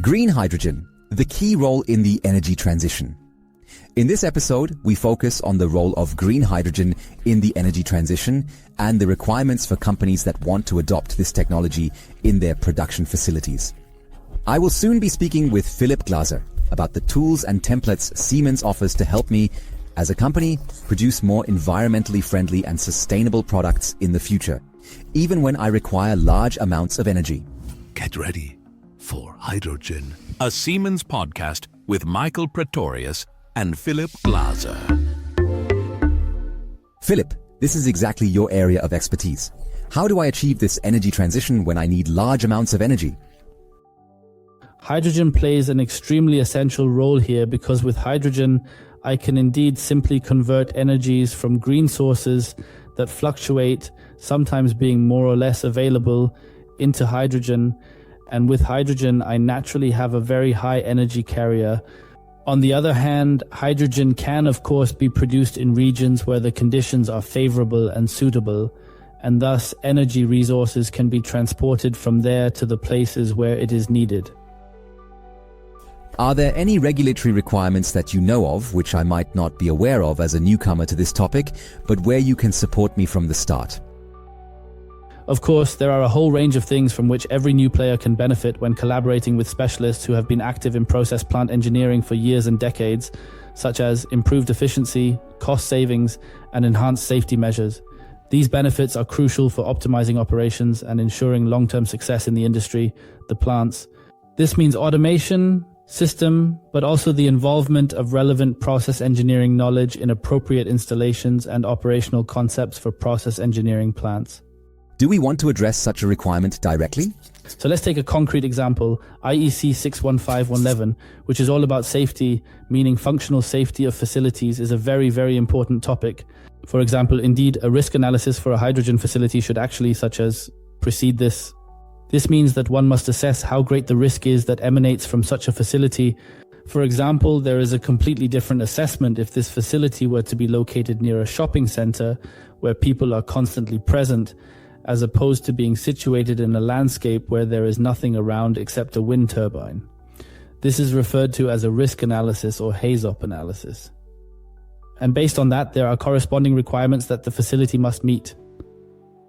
Green hydrogen, the key role in the energy transition. In this episode, we focus on the role of green hydrogen in the energy transition and the requirements for companies that want to adopt this technology in their production facilities. I will soon be speaking with Philipp Glaser about the tools and templates Siemens offers to help me, as a company, produce more environmentally friendly and sustainable products in the future, even when I require large amounts of energy. Get ready for Hydrogen, a Siemens podcast with Michael Pretorius and Philipp Glaser. Philipp, this is exactly your area of expertise. How do I achieve this energy transition when I need large amounts of energy? Hydrogen plays an extremely essential role here because with hydrogen, I can indeed simply convert energies from green sources that fluctuate, sometimes being more or less available, into hydrogen. And with hydrogen, I naturally have a very high energy carrier. On the other hand, hydrogen can of course be produced in regions where the conditions are favorable and suitable, and thus energy resources can be transported from there to the places where it is needed. Are there any regulatory requirements that you know of, which I might not be aware of as a newcomer to this topic, but where you can support me from the start? Of course, there are a whole range of things from which every new player can benefit when collaborating with specialists who have been active in process plant engineering for years and decades, such as improved efficiency, cost savings, and enhanced safety measures. These benefits are crucial for optimizing operations and ensuring long-term success in the industry, the plants. This means automation, system, but also the involvement of relevant process engineering knowledge in appropriate installations and operational concepts for process engineering plants. Do we want to address such a requirement directly? So let's take a concrete example, IEC 61511, which is all about safety, meaning functional safety of facilities is a very, very important topic. For example, indeed, a risk analysis for a hydrogen facility should actually such as precede this. This means that one must assess how great the risk is that emanates from such a facility. For example, there is a completely different assessment if this facility were to be located near a shopping center where people are constantly present, as opposed to being situated in a landscape where there is nothing around except a wind turbine. This is referred to as a risk analysis or HAZOP analysis. And based on that, there are corresponding requirements that the facility must meet.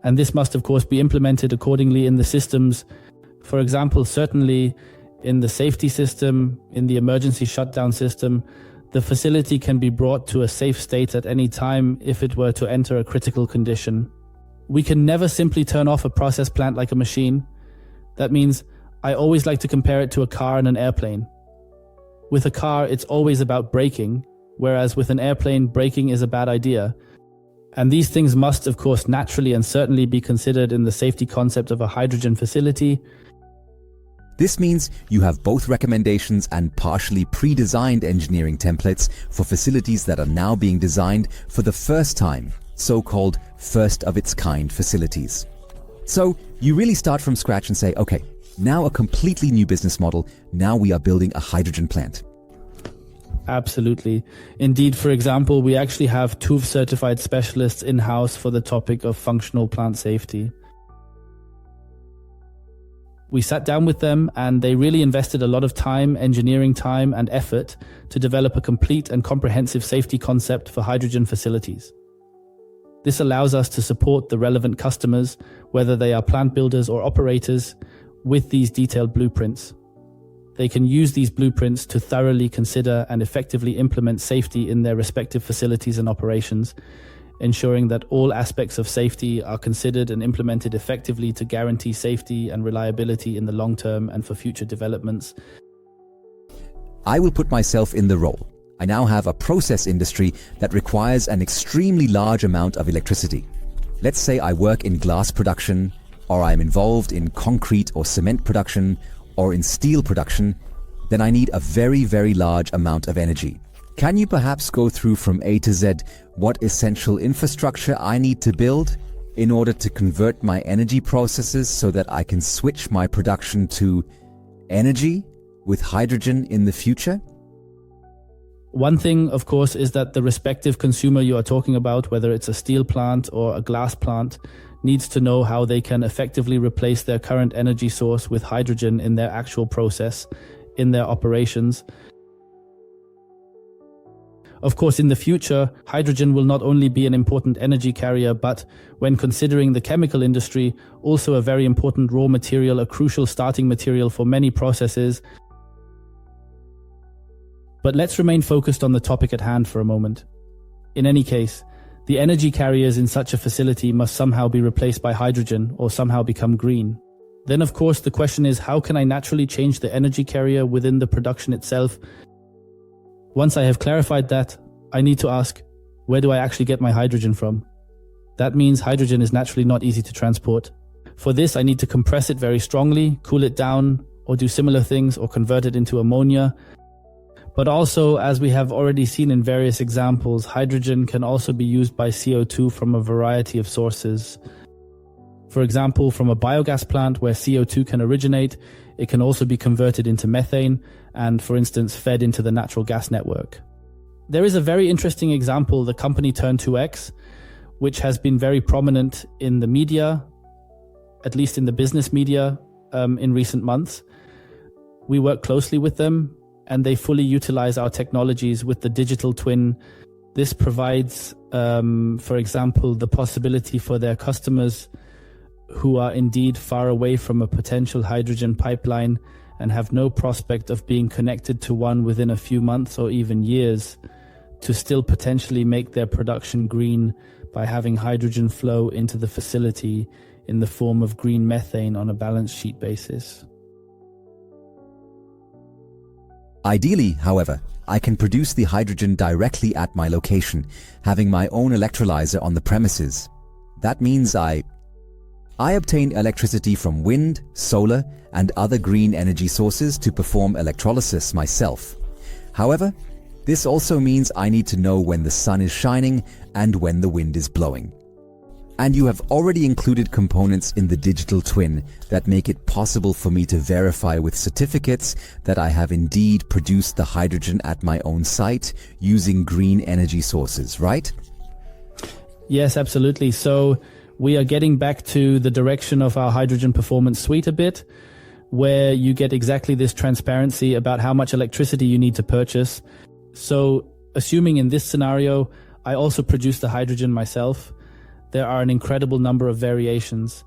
And this must of course be implemented accordingly in the systems. For example, certainly in the safety system, in the emergency shutdown system, the facility can be brought to a safe state at any time if it were to enter a critical condition. We can never simply turn off a process plant like a machine. That means I always like to compare it to a car and an airplane. With a car, it's always about braking, whereas with an airplane, braking is a bad idea. And these things must, of course, naturally and certainly be considered in the safety concept of a hydrogen facility. This means you have both recommendations and partially pre-designed engineering templates for facilities that are now being designed for the first time, so-called first-of-its-kind facilities. So you really start from scratch and say, okay, now a completely new business model, now we are building a hydrogen plant. Absolutely. Indeed, for example, we actually have TÜV certified specialists in-house for the topic of functional plant safety. We sat down with them and they really invested a lot of time, engineering time and effort to develop a complete and comprehensive safety concept for hydrogen facilities. This allows us to support the relevant customers, whether they are plant builders or operators, with these detailed blueprints. They can use these blueprints to thoroughly consider and effectively implement safety in their respective facilities and operations, ensuring that all aspects of safety are considered and implemented effectively to guarantee safety and reliability in the long term and for future developments. I will put myself in the role. I now have a process industry that requires an extremely large amount of electricity. Let's say I work in glass production, or I'm involved in concrete or cement production, or in steel production, then I need a very, very large amount of energy. Can you perhaps go through from A to Z what essential infrastructure I need to build in order to convert my energy processes so that I can switch my production to energy with hydrogen in the future? One thing, of course, is that the respective consumer you are talking about, whether it's a steel plant or a glass plant, needs to know how they can effectively replace their current energy source with hydrogen in their actual process in their operations. Of course, in the future, hydrogen will not only be an important energy carrier, but when considering the chemical industry, also a very important raw material, a crucial starting material for many processes. But let's remain focused on the topic at hand for a moment. In any case, the energy carriers in such a facility must somehow be replaced by hydrogen or somehow become green. Then, of course, the question is, how can I naturally change the energy carrier within the production itself? Once I have clarified that, I need to ask, where do I actually get my hydrogen from? That means hydrogen is naturally not easy to transport. For this, I need to compress it very strongly, cool it down, or do similar things, or convert it into ammonia. But also, as we have already seen in various examples, hydrogen can also be used by CO2 from a variety of sources. For example, from a biogas plant where CO2 can originate, it can also be converted into methane and, for instance, fed into the natural gas network. There is a very interesting example, the company Turn2X, which has been very prominent in the media, at least in the business media, in recent months. We work closely with them, and they fully utilize our technologies with the digital twin. This provides, for example, the possibility for their customers who are indeed far away from a potential hydrogen pipeline and have no prospect of being connected to one within a few months or even years, to still potentially make their production green by having hydrogen flow into the facility in the form of green methane on a balance sheet basis. Ideally, however, I can produce the hydrogen directly at my location, having my own electrolyzer on the premises. That means I obtain electricity from wind, solar, and other green energy sources to perform electrolysis myself. However, this also means I need to know when the sun is shining and when the wind is blowing. And you have already included components in the digital twin that make it possible for me to verify with certificates that I have indeed produced the hydrogen at my own site using green energy sources, right? Yes, absolutely. So we are getting back to the direction of our hydrogen performance suite a bit, where you get exactly this transparency about how much electricity you need to purchase. So assuming in this scenario, I also produce the hydrogen myself, there are an incredible number of variations.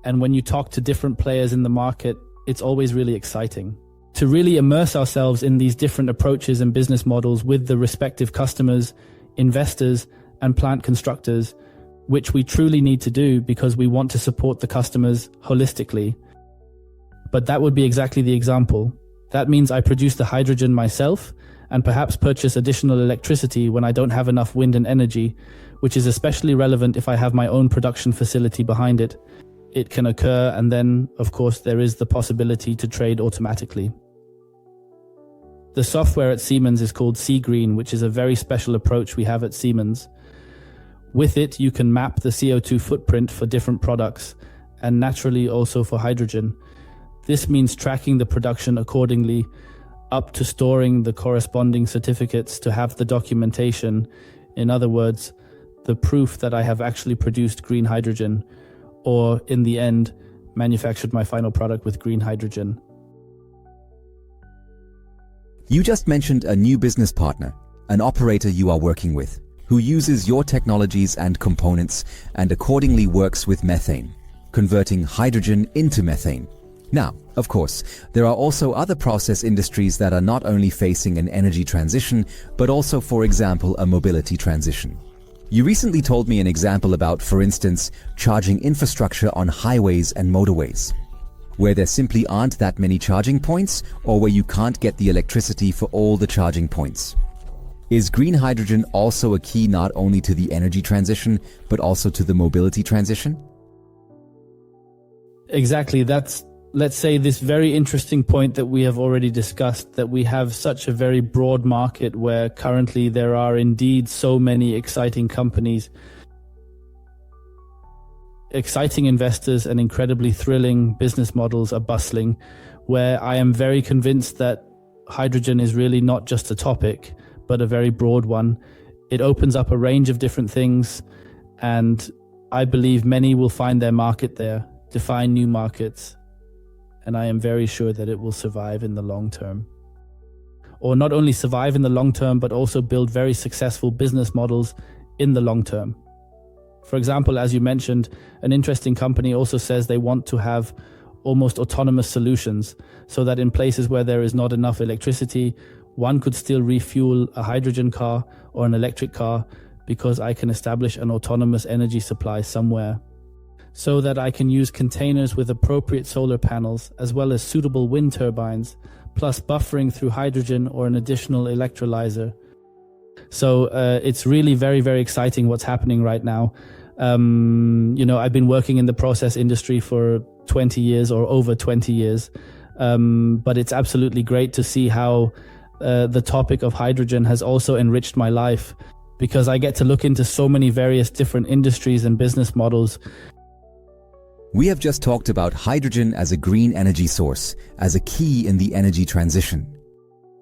And when you talk to different players in the market, it's always really exciting to really immerse ourselves in these different approaches and business models with the respective customers, investors, and plant constructors, which we truly need to do because we want to support the customers holistically. But that would be exactly the example. That means I produce the hydrogen myself and perhaps purchase additional electricity when I don't have enough wind and energy, which is especially relevant if I have my own production facility behind it. It can occur, and then, of course, there is the possibility to trade automatically. The software at Siemens is called C-Green, which is a very special approach we have at Siemens. With it, you can map the CO2 footprint for different products, and naturally also for hydrogen. This means tracking the production accordingly, up to storing the corresponding certificates to have the documentation. In other words, the proof that I have actually produced green hydrogen, or in the end, manufactured my final product with green hydrogen. You just mentioned a new business partner, an operator you are working with, who uses your technologies and components and accordingly works with methane, converting hydrogen into methane. Now, of course, there are also other process industries that are not only facing an energy transition, but also, for example, a mobility transition. You recently told me an example about, for instance, charging infrastructure on highways and motorways, where there simply aren't that many charging points or where you can't get the electricity for all the charging points. Is green hydrogen also a key not only to the energy transition, but also to the mobility transition? Exactly. That's, let's say, this very interesting point that we have already discussed, that we have such a very broad market where currently there are indeed so many exciting companies, exciting investors, and incredibly thrilling business models are bustling, where I am very convinced that hydrogen is really not just a topic, but a very broad one. It opens up a range of different things, and I believe many will find their market there, define new markets, and I am very sure that it will survive in the long term. or not only survive in the long term, but also build very successful business models in the long term. For example, as you mentioned, an interesting company also says they want to have almost autonomous solutions, so that in places where there is not enough electricity, one could still refuel a hydrogen car or an electric car, because I can establish an autonomous energy supply somewhere, so that I can use containers with appropriate solar panels as well as suitable wind turbines, plus buffering through hydrogen or an additional electrolyzer. So it's really very, very exciting what's happening right now. I've been working in the process industry for 20 years or over 20 years, but it's absolutely great to see how the topic of hydrogen has also enriched my life, because I get to look into so many various different industries and business models. We have just talked about hydrogen as a green energy source, as a key in the energy transition.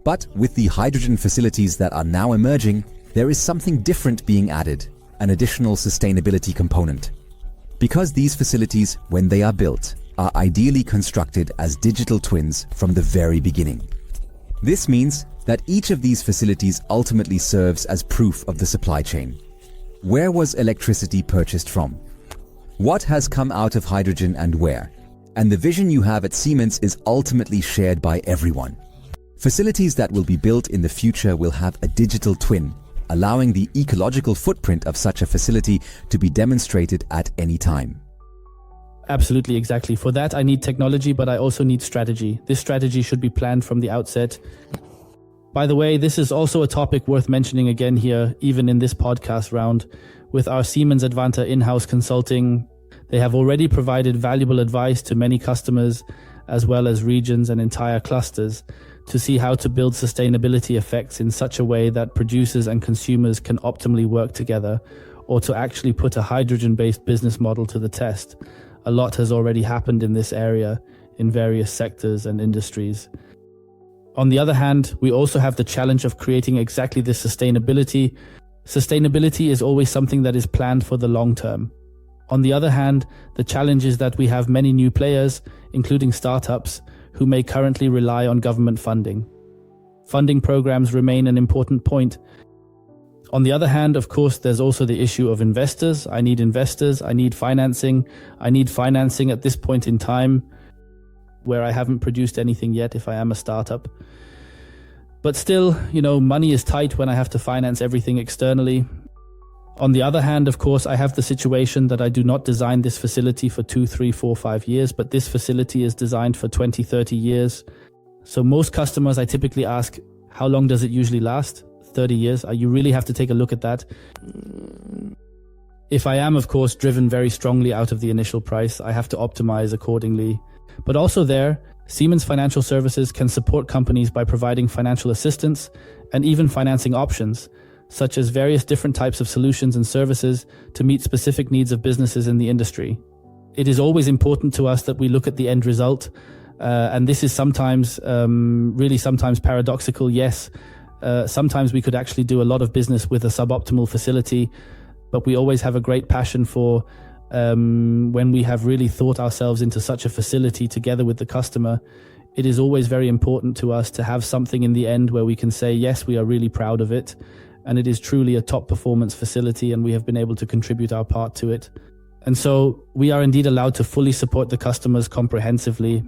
But with the hydrogen facilities that are now emerging, there is something different being added, an additional sustainability component. Because these facilities, when they are built, are ideally constructed as digital twins from the very beginning. This means that each of these facilities ultimately serves as proof of the supply chain. Where was electricity purchased from? What has come out of hydrogen and where? And the vision you have at Siemens is ultimately shared by everyone. Facilities that will be built in the future will have a digital twin, allowing the ecological footprint of such a facility to be demonstrated at any time. Absolutely, exactly. For that, I need technology, but I also need strategy. This strategy should be planned from the outset. By the way, this is also a topic worth mentioning again here, even in this podcast round. With our Siemens Advanta in-house consulting, they have already provided valuable advice to many customers, as well as regions and entire clusters, to see how to build sustainability effects in such a way that producers and consumers can optimally work together, or to actually put a hydrogen-based business model to the test. A lot has already happened in this area in various sectors and industries. On the other hand, we also have the challenge of creating exactly this sustainability. Sustainability is always something that is planned for the long term. On the other hand, the challenge is that we have many new players, including startups, who may currently rely on government funding. Funding programs remain an important point. On the other hand, of course, there's also the issue of investors. I need financing. I need financing at this point in time where I haven't produced anything yet if I am a startup. But still, money is tight when I have to finance everything externally. On the other hand, of course, I have the situation that I do not design this facility for 2, 3, 4, 5 years, but this facility is designed for 20, 30 years. So most customers, I typically ask, how long does it usually last? 30 years? You really have to take a look at that. If I am, of course, driven very strongly out of the initial price, I have to optimize accordingly. But also there, Siemens Financial Services can support companies by providing financial assistance and even financing options, such as various different types of solutions and services to meet specific needs of businesses in the industry. It is always important to us that we look at the end result, and this is sometimes paradoxical. Yes, sometimes we could actually do a lot of business with a suboptimal facility, but we always have a great passion for when we have really thought ourselves into such a facility together with the customer. It is always very important to us to have something in the end where we can say, yes, we are really proud of it, and it is truly a top performance facility, and we have been able to contribute our part to it. And so we are indeed allowed to fully support the customers comprehensively.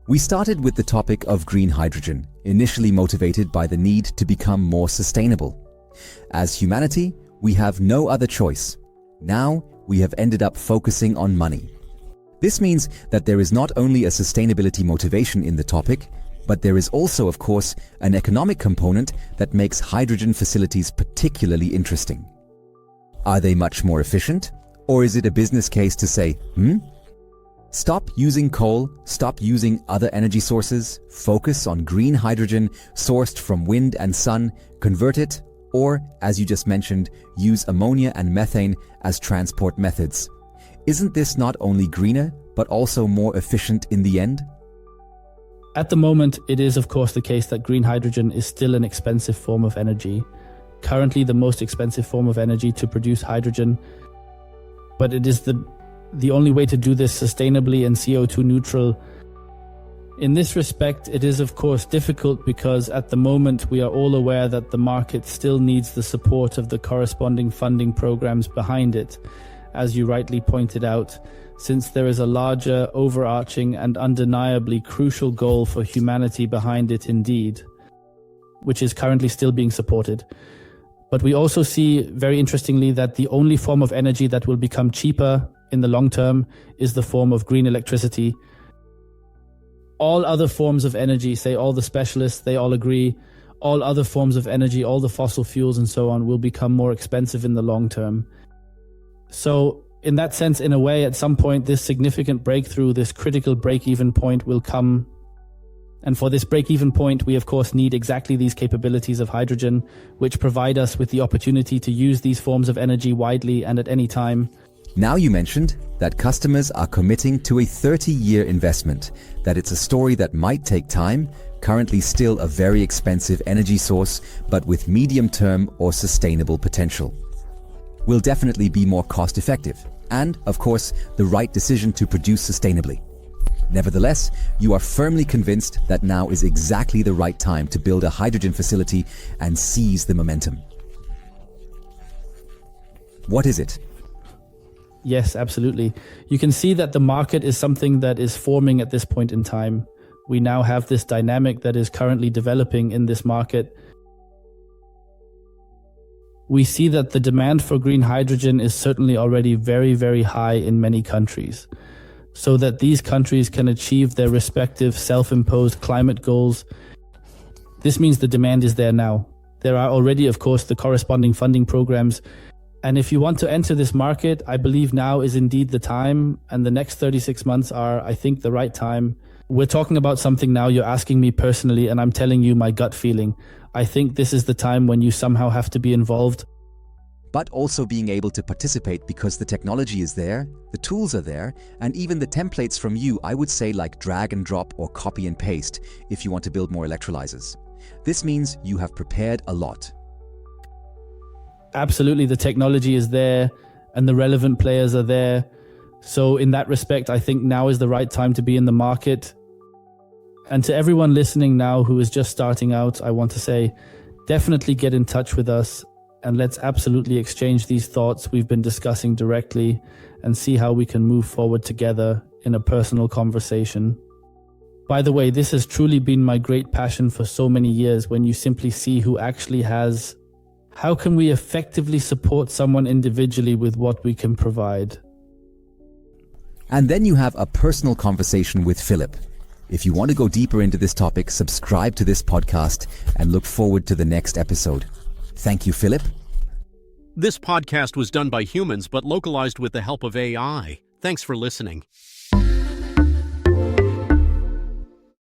We started with the topic of green hydrogen, initially motivated by the need to become more sustainable. As humanity, we have no other choice. Now, we have ended up focusing on money. This means that there is not only a sustainability motivation in the topic, but there is also, of course, an economic component that makes hydrogen facilities particularly interesting. Are they much more efficient? Or is it a business case to say, stop using coal, stop using other energy sources, focus on green hydrogen sourced from wind and sun, convert it, or, as you just mentioned, use ammonia and methane as transport methods. Isn't this not only greener, but also more efficient in the end? At the moment, it is of course the case that green hydrogen is still an expensive form of energy. Currently the most expensive form of energy to produce hydrogen, but it is the only way to do this sustainably and CO2 neutral. In this respect, it is of course difficult because at the moment we are all aware that the market still needs the support of the corresponding funding programs behind it, as you rightly pointed out, since there is a larger, overarching and undeniably crucial goal for humanity behind it indeed, which is currently still being supported. But we also see, very interestingly, that the only form of energy that will become cheaper in the long term is the form of green electricity. All other forms of energy, say all the specialists, they all agree, all other forms of energy, all the fossil fuels and so on will become more expensive in the long term. So in that sense, in a way, at some point, this significant breakthrough, this critical break-even point will come. And for this break-even point, we of course need exactly these capabilities of hydrogen, which provide us with the opportunity to use these forms of energy widely and at any time. Now you mentioned that customers are committing to a 30-year investment, that it's a story that might take time, currently still a very expensive energy source, but with medium-term or sustainable potential. Will definitely be more cost-effective, and, of course, the right decision to produce sustainably. Nevertheless, you are firmly convinced that now is exactly the right time to build a hydrogen facility and seize the momentum. What is it? Yes, absolutely. You can see that the market is something that is forming at this point in time. We now have this dynamic that is currently developing in this market. We see that the demand for green hydrogen is certainly already very, very high in many countries, so that these countries can achieve their respective self-imposed climate goals. This means the demand is there now. There are already, of course, the corresponding funding programs. And if you want to enter this market, I believe now is indeed the time, and the next 36 months are, I think, the right time. We're talking about something now, you're asking me personally, and I'm telling you my gut feeling. I think this is the time when you somehow have to be involved. But also being able to participate because the technology is there, the tools are there, and even the templates from you, I would say, like drag and drop or copy and paste if you want to build more electrolyzers. This means you have prepared a lot. Absolutely, the technology is there and the relevant players are there. So in that respect, I think now is the right time to be in the market. And to everyone listening now who is just starting out, I want to say, definitely get in touch with us and let's absolutely exchange these thoughts we've been discussing directly and see how we can move forward together in a personal conversation. By the way, this has truly been my great passion for so many years when you simply see who actually has. How can we effectively support someone individually with what we can provide? And then you have a personal conversation with Philip. If you want to go deeper into this topic, subscribe to this podcast and look forward to the next episode. Thank you, Philip. This podcast was done by humans but localized with the help of AI. Thanks for listening.